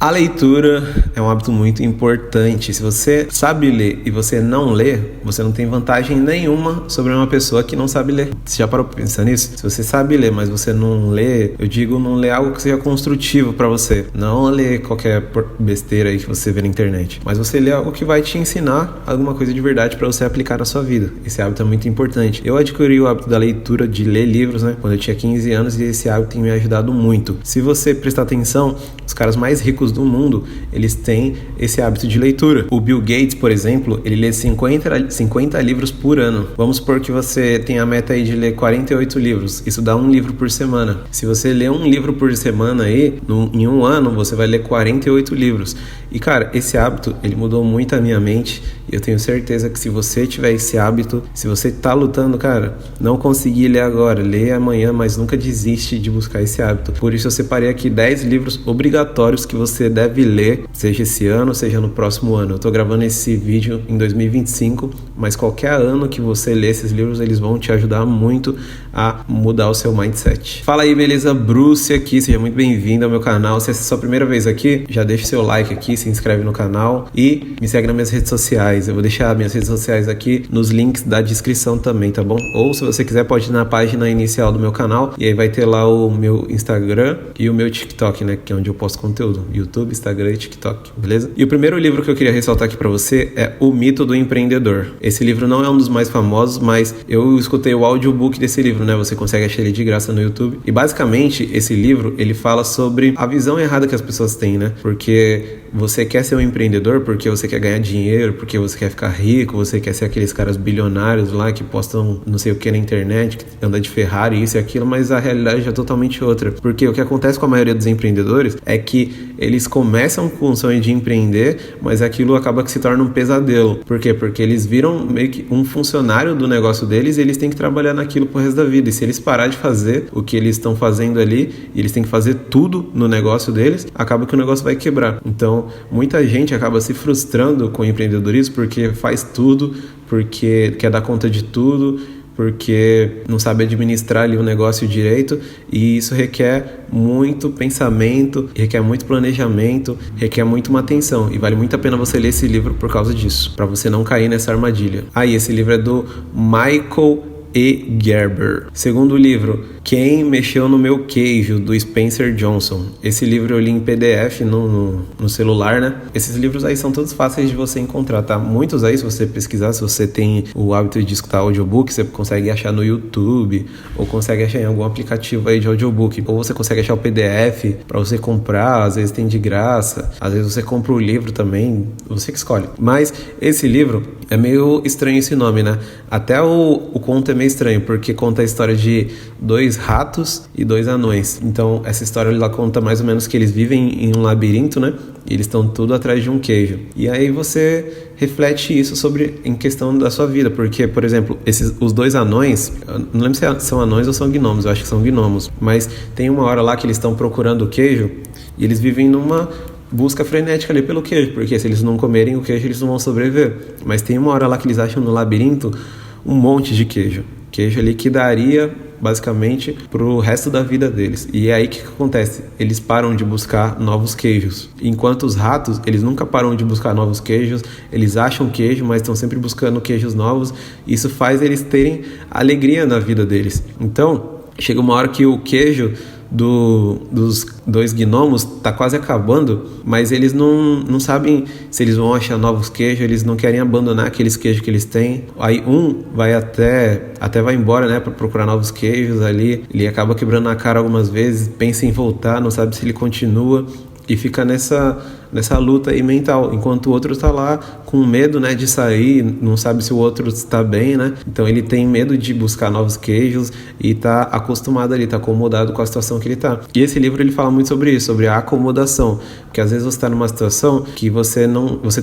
A leitura é um hábito muito importante. Se você sabe ler e você não lê, você não tem vantagem nenhuma sobre uma pessoa que não sabe ler. Você já parou pra pensar nisso? Se você sabe ler, mas você não lê, eu digo não lê algo que seja construtivo pra você. Não lê qualquer besteira aí que você vê na internet. Mas você lê algo que vai te ensinar alguma coisa de verdade pra você aplicar na sua vida. Esse hábito é muito importante. Eu adquiri o hábito da leitura, de ler livros, né? Quando eu tinha 15 anos e esse hábito tem me ajudado muito. Se você prestar atenção, os caras mais ricos do mundo, eles têm esse hábito de leitura. O Bill Gates, por exemplo, ele lê 50 livros por ano. Vamos supor que você tem a meta aí de ler 48 livros. Isso dá um livro por semana. Se você ler um livro por semana aí, em um ano, você vai ler 48 livros. E, cara, esse hábito, ele mudou muito a minha mente. E eu tenho certeza que se você tiver esse hábito, se você tá lutando, cara, não conseguir ler agora, lê amanhã, mas nunca desiste de buscar esse hábito. Por isso eu separei aqui 10 livros obrigatórios que você deve ler, seja esse ano, seja no próximo ano. Eu tô gravando esse vídeo em 2025, mas qualquer ano que você ler esses livros, eles vão te ajudar muito a mudar o seu mindset. Fala aí, beleza? Bruce aqui, seja muito bem-vindo ao meu canal. Se essa é a sua primeira vez aqui, já deixa o seu like aqui, se inscreve no canal e me segue nas minhas redes sociais. Eu vou deixar minhas redes sociais aqui nos links da descrição também, tá bom? Ou se você quiser, pode ir na página inicial do meu canal e aí vai ter lá o meu Instagram e o meu TikTok, né? Que é onde eu posto conteúdo. YouTube, Instagram e TikTok, beleza? E o primeiro livro que eu queria ressaltar aqui pra você é O Mito do Empreendedor. Esse livro não é um dos mais famosos, mas eu escutei o audiobook desse livro, né? Você consegue achar ele de graça no YouTube. E basicamente, esse livro, ele fala sobre a visão errada que as pessoas têm, né? Porque você quer ser um empreendedor porque você quer ganhar dinheiro, porque você quer ficar rico, você quer ser aqueles caras bilionários lá que postam não sei o que na internet, que anda de Ferrari, isso e aquilo, mas a realidade é totalmente outra. Porque o que acontece com a maioria dos empreendedores é que eles começam com o sonho de empreender, mas aquilo acaba que se torna um pesadelo. Por quê? Porque eles viram meio que um funcionário do negócio deles e eles têm que trabalhar naquilo pro resto da vida. E se eles pararem de fazer o que eles estão fazendo ali, e eles têm que fazer tudo no negócio deles, acaba que o negócio vai quebrar. Então, muita gente acaba se frustrando com o empreendedorismo porque faz tudo, porque quer dar conta de tudo, porque não sabe administrar ali o negócio direito, e isso requer muito pensamento, requer muito planejamento, requer muito uma atenção, e vale muito a pena você ler esse livro por causa disso, para você não cair nessa armadilha. Aí, esse livro é do Michael E. Gerber. Segundo livro, Quem Mexeu no Meu Queijo, do Spencer Johnson. Esse livro eu li em PDF no celular, né? Esses livros aí são todos fáceis de você encontrar, tá? Muitos aí, se você pesquisar, se você tem o hábito de escutar audiobook, você consegue achar no YouTube, ou consegue achar em algum aplicativo aí de audiobook, ou você consegue achar o PDF para você comprar, às vezes tem de graça, às vezes você compra o livro também, você que escolhe. Mas esse livro é meio estranho esse nome, né? Até o conto é meio estranho, porque conta a história de 2 ratos e 2 anões. Então, essa história lá conta mais ou menos que eles vivem em um labirinto, né? E eles estão tudo atrás de um queijo. E aí você reflete isso em questão da sua vida, porque, por exemplo, os 2 anões, eu não lembro se são anões ou são gnomos, eu acho que são gnomos, mas tem uma hora lá que eles estão procurando o queijo e eles vivem numa busca frenética ali pelo queijo, porque se eles não comerem o queijo, eles não vão sobreviver. Mas tem uma hora lá que eles acham no labirinto um monte de queijo ali que daria basicamente pro resto da vida deles. E é aí que acontece? Eles param de buscar novos queijos. Enquanto os ratos, eles nunca param de buscar novos queijos, eles acham queijo, mas estão sempre buscando queijos novos. Isso faz eles terem alegria na vida deles. Então, chega uma hora que o queijo dos 2 gnomos tá quase acabando, mas eles não sabem se eles vão achar novos queijos, eles não querem abandonar aqueles queijos que eles têm. Aí um vai até vai embora, né, para procurar novos queijos ali, ele acaba quebrando a cara algumas vezes, pensa em voltar, não sabe se ele continua, e fica nessa luta aí mental, enquanto o outro tá lá com medo, né, de sair, não sabe se o outro está bem, né? Então ele tem medo de buscar novos queijos e tá acostumado ali, tá acomodado com a situação que ele tá. E esse livro ele fala muito sobre isso, sobre a acomodação, porque às vezes você tá numa situação que você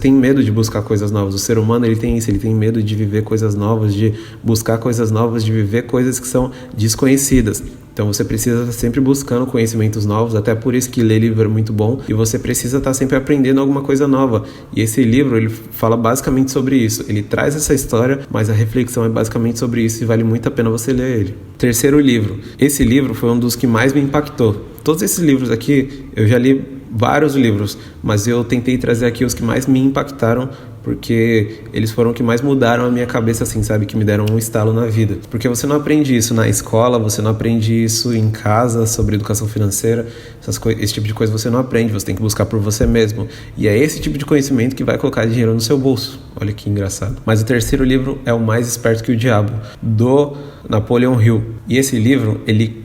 tem medo de buscar coisas novas. O ser humano, ele tem isso, ele tem medo de viver coisas novas, de buscar coisas novas, de viver coisas que são desconhecidas. Então você precisa estar sempre buscando conhecimentos novos, até por isso que ler livro é muito bom, e você precisa estar sempre aprendendo alguma coisa nova. E esse livro, ele fala basicamente sobre isso. Ele traz essa história, mas a reflexão é basicamente sobre isso e vale muito a pena você ler ele. Terceiro livro. Esse livro foi um dos que mais me impactou. Todos esses livros aqui, eu já li vários livros, mas eu tentei trazer aqui os que mais me impactaram, porque eles foram os que mais mudaram a minha cabeça, assim, sabe? Que me deram um estalo na vida. Porque você não aprende isso na escola, você não aprende isso em casa, sobre educação financeira, esse tipo de coisa você não aprende, você tem que buscar por você mesmo. E é esse tipo de conhecimento que vai colocar dinheiro no seu bolso. Olha que engraçado. Mas o terceiro livro é O Mais Esperto que o Diabo, do Napoleon Hill. E esse livro, ele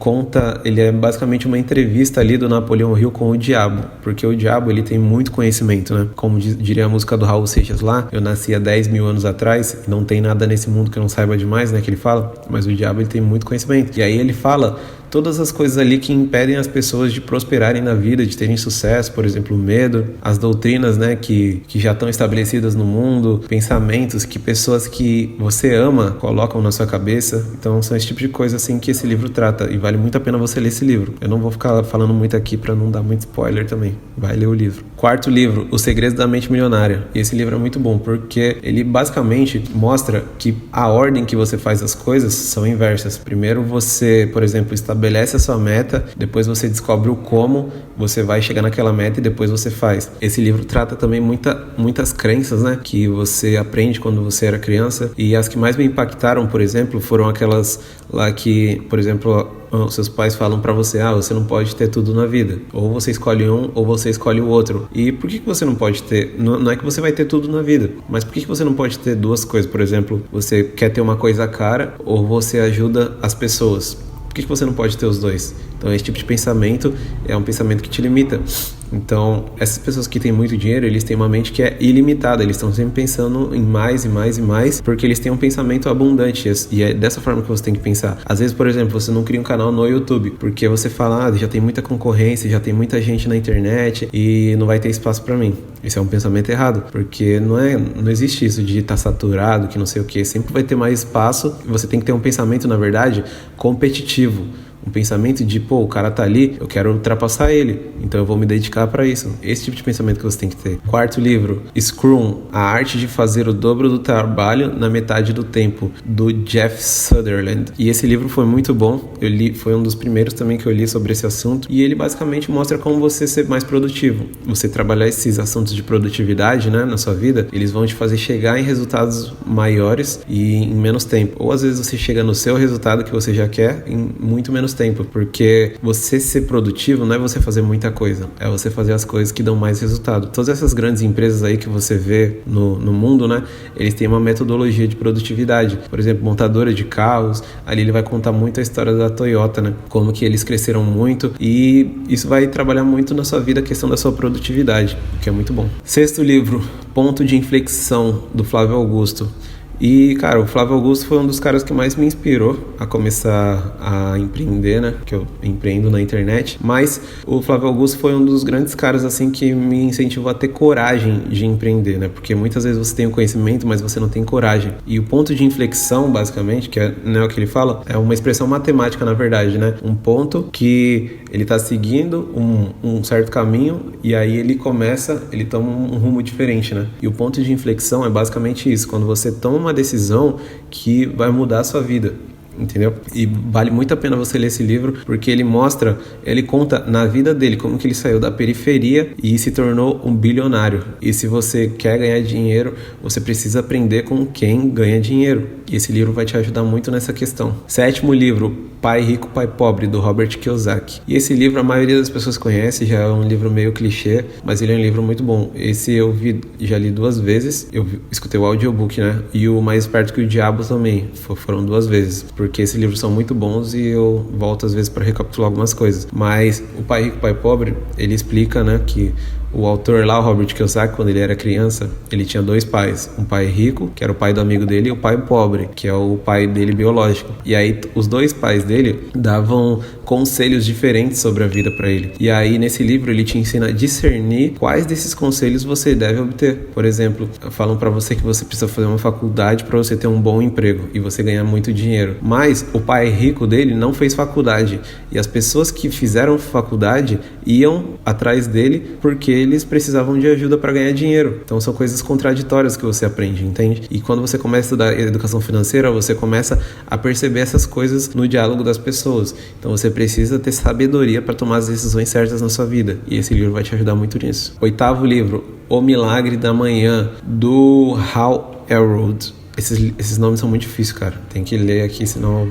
é basicamente uma entrevista ali do Napoleon Hill com o diabo, porque o diabo, ele tem muito conhecimento, né? Como diria a música do Raul Seixas lá, eu nasci há 10 mil anos atrás, e não tem nada nesse mundo que eu não saiba demais, né? Que ele fala, mas o diabo, ele tem muito conhecimento. E aí ele fala todas as coisas ali que impedem as pessoas de prosperarem na vida, de terem sucesso, por exemplo, o medo, as doutrinas, né, que já estão estabelecidas no mundo, pensamentos que pessoas que você ama colocam na sua cabeça. Então são esse tipo de coisa assim que esse livro trata, e vale muito a pena você ler esse livro. Eu não vou ficar falando muito aqui para não dar muito spoiler também. Vai ler o livro. Quarto livro, Os Segredos da Mente Milionária. E esse livro é muito bom porque ele basicamente mostra que a ordem que você faz as coisas são inversas. Primeiro você, por exemplo, estabelece a sua meta, depois você descobre o como você vai chegar naquela meta e depois você faz. Esse livro trata também muitas crenças, né, que você aprende quando você era criança, e as que mais me impactaram, por exemplo, foram aquelas lá que, por exemplo, os seus pais falam pra você, você não pode ter tudo na vida, ou você escolhe um ou você escolhe o outro. E por que você não pode ter? Não é que você vai ter tudo na vida, mas por que você não pode ter duas coisas? Por exemplo, você quer ter uma coisa cara ou você ajuda as pessoas? Por que você não pode ter os dois? Então esse tipo de pensamento é um pensamento que te limita. Então essas pessoas que têm muito dinheiro, eles têm uma mente que é ilimitada, eles estão sempre pensando em mais e mais e mais, porque eles têm um pensamento abundante, e é dessa forma que você tem que pensar. Às vezes, por exemplo, você não cria um canal no YouTube, porque você fala, já tem muita concorrência, já tem muita gente na internet e não vai ter espaço pra mim. Esse é um pensamento errado, porque não existe isso de estar saturado, que não sei o que, sempre vai ter mais espaço. Você tem que ter um pensamento, na verdade, competitivo. Um pensamento de, o cara tá ali, eu quero ultrapassar ele, então eu vou me dedicar para isso. Esse tipo de pensamento que você tem que ter. Quarto livro, Scrum, A Arte de Fazer o Dobro do Trabalho na Metade do Tempo, do Jeff Sutherland. E esse livro foi muito bom, eu li, foi um dos primeiros também que eu li sobre esse assunto, e ele basicamente mostra como você ser mais produtivo. Você trabalhar esses assuntos de produtividade, né, na sua vida, eles vão te fazer chegar em resultados maiores e em menos tempo. Ou às vezes você chega no seu resultado que você já quer em muito menos tempo, porque você ser produtivo não é você fazer muita coisa, é você fazer as coisas que dão mais resultado. Todas essas grandes empresas aí que você vê no mundo, né, eles têm uma metodologia de produtividade. Por exemplo, montadora de carros, ali ele vai contar muito a história da Toyota, né, como que eles cresceram muito, e isso vai trabalhar muito na sua vida, a questão da sua produtividade, o que é muito bom. Sexto livro, Ponto de Inflexão, do Flávio Augusto. E, cara, o Flávio Augusto foi um dos caras que mais me inspirou a começar a empreender, né? Que eu empreendo na internet. Mas o Flávio Augusto foi um dos grandes caras, assim, que me incentivou a ter coragem de empreender, né? Porque muitas vezes você tem o conhecimento, mas você não tem coragem. E o ponto de inflexão, basicamente, que é, né, o que ele fala, é uma expressão matemática, na verdade, né? Um ponto que ele tá seguindo um certo caminho e aí ele toma um rumo diferente, né? E o ponto de inflexão é basicamente isso, quando você toma uma decisão que vai mudar a sua vida, entendeu? E vale muito a pena você ler esse livro, porque ele conta na vida dele como que ele saiu da periferia e se tornou um bilionário. E se você quer ganhar dinheiro, você precisa aprender com quem ganha dinheiro. E esse livro vai te ajudar muito nessa questão. Sétimo livro, Pai Rico, Pai Pobre, do Robert Kiyosaki. E esse livro a maioria das pessoas conhece, já é um livro meio clichê, mas ele é um livro muito bom. Esse eu já li 2 vezes, eu escutei o audiobook, né? E o Mais Esperto que o Diabo também, foram 2 vezes, porque esses livros são muito bons e eu volto às vezes para recapitular algumas coisas. Mas o Pai Rico, Pai Pobre, ele explica, né, que o autor lá, o Robert Kiyosaki, quando ele era criança, ele tinha 2 pais. Um pai rico, que era o pai do amigo dele, e o pai pobre, que é o pai dele biológico. E aí, os 2 pais dele davam conselhos diferentes sobre a vida para ele. E aí, nesse livro, ele te ensina a discernir quais desses conselhos você deve obter. Por exemplo, falam para você que você precisa fazer uma faculdade para você ter um bom emprego e você ganhar muito dinheiro. Mas o pai rico dele não fez faculdade. E as pessoas que fizeram faculdade iam atrás dele porque eles precisavam de ajuda para ganhar dinheiro. Então são coisas contraditórias que você aprende, entende? E quando você começa a estudar educação financeira, você começa a perceber essas coisas no diálogo das pessoas. Então você precisa ter sabedoria para tomar as decisões certas na sua vida. E esse livro vai te ajudar muito nisso. 8º livro, O Milagre da Manhã, do Hal Elrod. Esses nomes são muito difíceis, cara. Tem que ler aqui, senão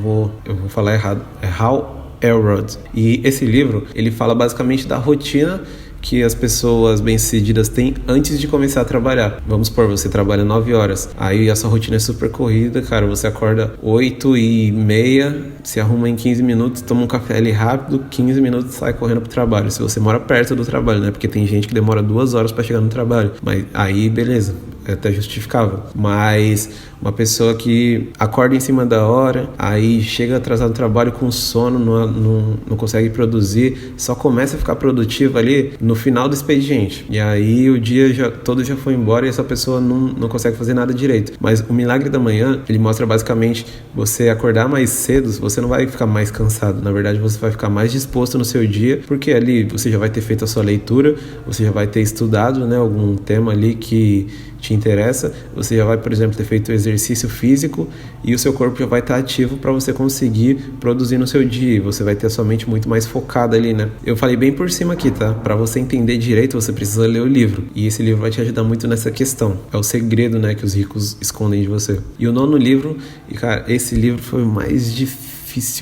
eu vou falar errado. É Hal Elrod. E esse livro, ele fala basicamente da rotina que as pessoas bem-sucedidas têm antes de começar a trabalhar. Vamos supor, você trabalha 9 horas, aí a sua rotina é super corrida, cara, você acorda 8h30, se arruma em 15 minutos, toma um café ali rápido, 15 minutos sai correndo pro trabalho, se você mora perto do trabalho, né, porque tem gente que demora 2 horas para chegar no trabalho, mas aí beleza, é até justificável, mas uma pessoa que acorda em cima da hora, aí chega atrasado no trabalho com sono, não consegue produzir, só começa a ficar produtivo ali no final do expediente. E aí o dia todo já foi embora e essa pessoa não consegue fazer nada direito. Mas o Milagre da Manhã, ele mostra basicamente você acordar mais cedo, você não vai ficar mais cansado. Na verdade, você vai ficar mais disposto no seu dia, porque ali você já vai ter feito a sua leitura, você já vai ter estudado, né, algum tema ali que te interessa, você já vai, por exemplo, ter feito exercício físico e o seu corpo já vai estar ativo para você conseguir produzir no seu dia, você vai ter a sua mente muito mais focada ali, né? Eu falei bem por cima aqui, tá? Para você entender direito, você precisa ler o livro, e esse livro vai te ajudar muito nessa questão. É o segredo, né, que os ricos escondem de você. E o 9º livro, e cara, esse livro foi o mais difícil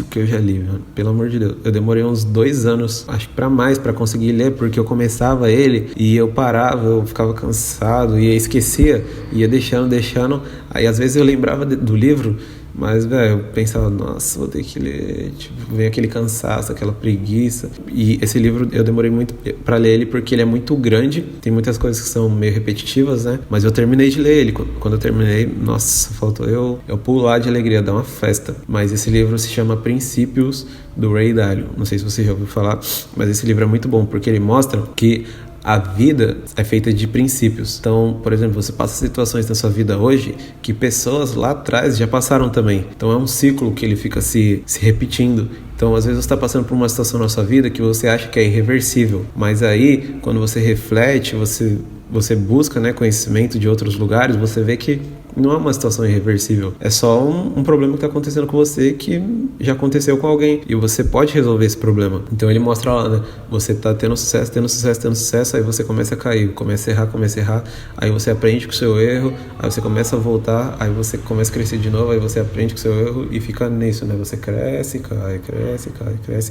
que eu já li, mano. Pelo amor de Deus, eu demorei uns 2 anos, acho que pra mais, pra conseguir ler, porque eu começava ele e eu parava, eu ficava cansado e esquecia, ia deixando, aí às vezes eu lembrava do livro, mas, velho, eu pensava, nossa, vou ter que ler, tipo, vem aquele cansaço, aquela preguiça. E esse livro eu demorei muito pra ler ele porque ele é muito grande, tem muitas coisas que são meio repetitivas, né? Mas eu terminei de ler ele. Quando eu terminei, nossa, faltou eu pular de alegria, dar uma festa. Mas esse livro se chama Princípios, do Ray Dalio. Não sei se você já ouviu falar, mas esse livro é muito bom porque ele mostra que a vida é feita de princípios. Então, por exemplo, você passa situações na sua vida hoje que pessoas lá atrás já passaram também. Então é um ciclo que ele fica se repetindo. Então, às vezes você está passando por uma situação na sua vida que você acha que é irreversível. Mas aí, quando você reflete, você busca, né, conhecimento de outros lugares, você vê que não é uma situação irreversível. É só um problema que está acontecendo com você que já aconteceu com alguém. E você pode resolver esse problema. Então ele mostra lá, né? Você está tendo sucesso, aí você começa a cair, começa a errar. Aí você aprende com o seu erro, aí você começa a voltar, aí você começa a crescer de novo, aí você aprende com o seu erro e fica nisso, né? Você cresce,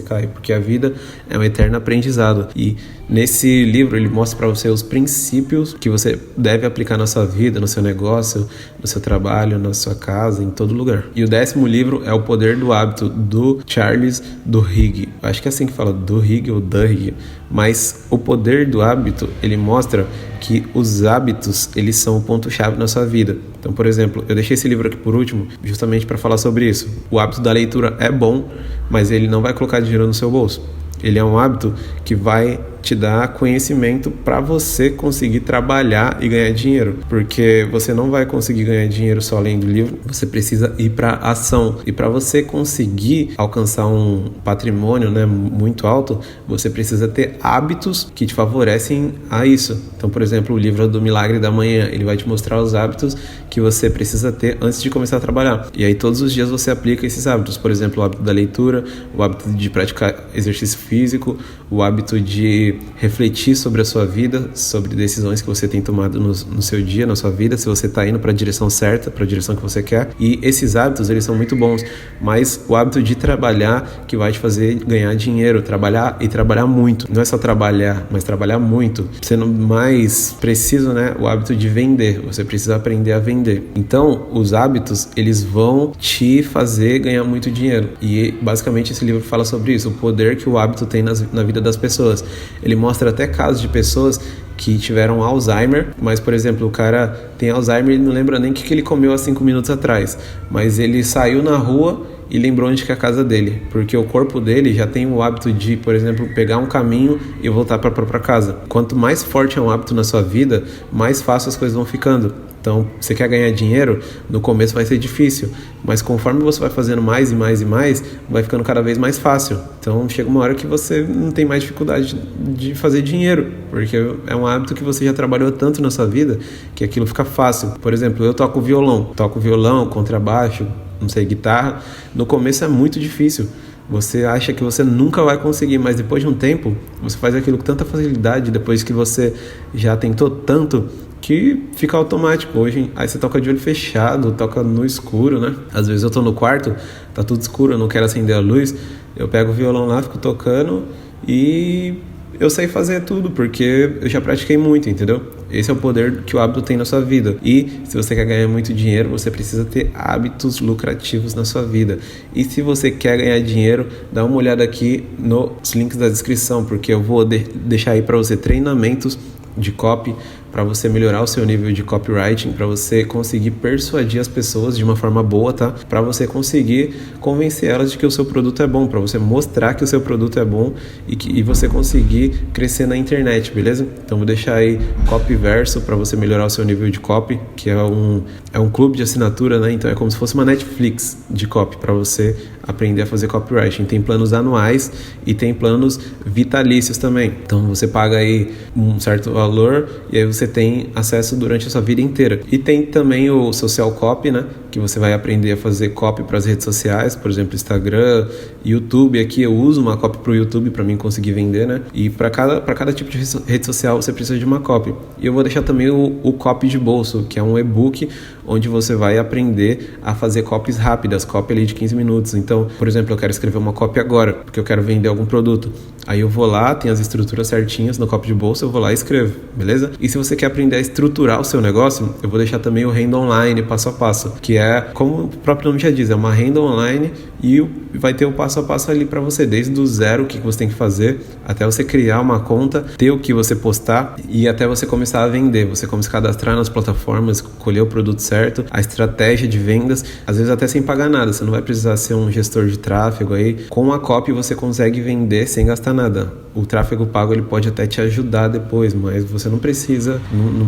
cai. Porque a vida é um eterno aprendizado. E nesse livro ele mostra para você os princípios que você deve aplicar na sua vida, no seu negócio, no seu trabalho, na sua casa, em todo lugar. E o 10º livro é O Poder do Hábito, do Charles Duhigg. Acho que é assim que fala, Duhigg ou Duhigg. Mas o poder do hábito, ele mostra que os hábitos, eles são o ponto-chave na sua vida. Então, por exemplo, eu deixei esse livro aqui por último, justamente para falar sobre isso. O hábito da leitura é bom, mas ele não vai colocar dinheiro no seu bolso. Ele é um hábito que vai te dar conhecimento para você conseguir trabalhar e ganhar dinheiro, porque você não vai conseguir ganhar dinheiro só lendo livro, você precisa ir para ação. E para você conseguir alcançar um patrimônio, né, muito alto, você precisa ter hábitos que te favorecem a isso. Então, por exemplo, o livro do Milagre da Manhã, ele vai te mostrar os hábitos que você precisa ter antes de começar a trabalhar. E aí todos os dias você aplica esses hábitos, por exemplo, o hábito da leitura, o hábito de praticar exercício físico, o hábito de refletir sobre a sua vida, sobre decisões que você tem tomado no seu dia, na sua vida, se você está indo para a direção certa, para a direção que você quer. E esses hábitos, eles são muito bons, mas o hábito de trabalhar que vai te fazer ganhar dinheiro, trabalhar e trabalhar muito. Não é só trabalhar, mas trabalhar muito. Sendo mais preciso, né, o hábito de vender. Você precisa aprender a vender. Então, os hábitos, eles vão te fazer ganhar muito dinheiro. E basicamente esse livro fala sobre isso, o poder que o hábito tem na vida das pessoas. Ele mostra até casos de pessoas que tiveram Alzheimer, mas, por exemplo, o cara tem Alzheimer e não lembra nem o que ele comeu há 5 minutos atrás, mas ele saiu na rua e lembrou onde que é a casa dele, porque o corpo dele já tem o hábito de, por exemplo, pegar um caminho e voltar para a própria casa. Quanto mais forte é um hábito na sua vida, mais fácil as coisas vão ficando. Então, você quer ganhar dinheiro, no começo vai ser difícil, mas conforme você vai fazendo mais e mais e mais, vai ficando cada vez mais fácil. Então, chega uma hora que você não tem mais dificuldade de fazer dinheiro, porque é um hábito que você já trabalhou tanto na sua vida que aquilo fica fácil. Por exemplo, eu toco violão, contrabaixo, não sei, guitarra. No começo é muito difícil. Você acha que você nunca vai conseguir, mas depois de um tempo, você faz aquilo com tanta facilidade, depois que você já tentou tanto, que fica automático. Hoje, aí você toca de olho fechado, toca no escuro, né? Às vezes eu tô no quarto, tá tudo escuro, eu não quero acender a luz, eu pego o violão lá, fico tocando e eu sei fazer tudo, porque eu já pratiquei muito, entendeu? Esse é o poder que o hábito tem na sua vida. E se você quer ganhar muito dinheiro, você precisa ter hábitos lucrativos na sua vida. E se você quer ganhar dinheiro, dá uma olhada aqui nos links da descrição, porque eu vou deixar aí para você treinamentos de copy, para você melhorar o seu nível de copywriting, para você conseguir persuadir as pessoas de uma forma boa, tá? Para você conseguir convencer elas de que o seu produto é bom, para você mostrar que o seu produto é bom e você conseguir crescer na internet, beleza? Então vou deixar aí Copyverso para você melhorar o seu nível de copy, que é um clube de assinatura, né? Então é como se fosse uma Netflix de copy para você aprender a fazer copywriting. Tem planos anuais e tem planos vitalícios também. Então você paga aí um certo valor e aí você tem acesso durante a sua vida inteira. E tem também o Social Copy, né? Que você vai aprender a fazer copy para as redes sociais, por exemplo, Instagram, YouTube. Aqui eu uso uma copy para o YouTube para mim conseguir vender, né? E para cada tipo de rede social você precisa de uma copy. E eu vou deixar também o Copy de Bolso, que é um e-book onde você vai aprender a fazer copies rápidas, copy ali de 15 minutos. Então, por exemplo, eu quero escrever uma copy agora, porque eu quero vender algum produto. Aí eu vou lá, tem as estruturas certinhas no Copy de Bolso, eu vou lá e escrevo, beleza? E se você quer aprender a estruturar o seu negócio, eu vou deixar também o Renda Online, passo a passo, que é, como o próprio nome já diz, é uma renda online e vai ter o passo a passo ali para você, desde o zero, o que você tem que fazer, até você criar uma conta, ter o que você postar e até você começar a vender. Você começa a cadastrar nas plataformas, escolher o produto certo, a estratégia de vendas, às vezes até sem pagar nada. Você não vai precisar ser um gestor de tráfego aí. Com a copy você consegue vender sem gastar nada. O tráfego pago ele pode até te ajudar depois, mas você não precisa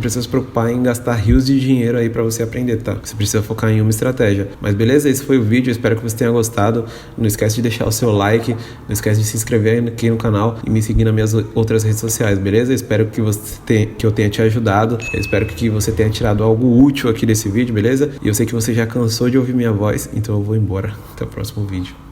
se preocupar em gastar rios de dinheiro aí para você aprender, tá? Você precisa focar em uma estratégia. Mas beleza, esse foi o vídeo, eu espero que você tenha gostado. Não esquece de deixar o seu like, não esquece de se inscrever aqui no canal e me seguir nas minhas outras redes sociais, beleza? Eu espero que eu tenha te ajudado, eu espero que você tenha tirado algo útil aqui desse vídeo, beleza? E eu sei que você já cansou de ouvir minha voz, então eu vou embora. Até o próximo vídeo.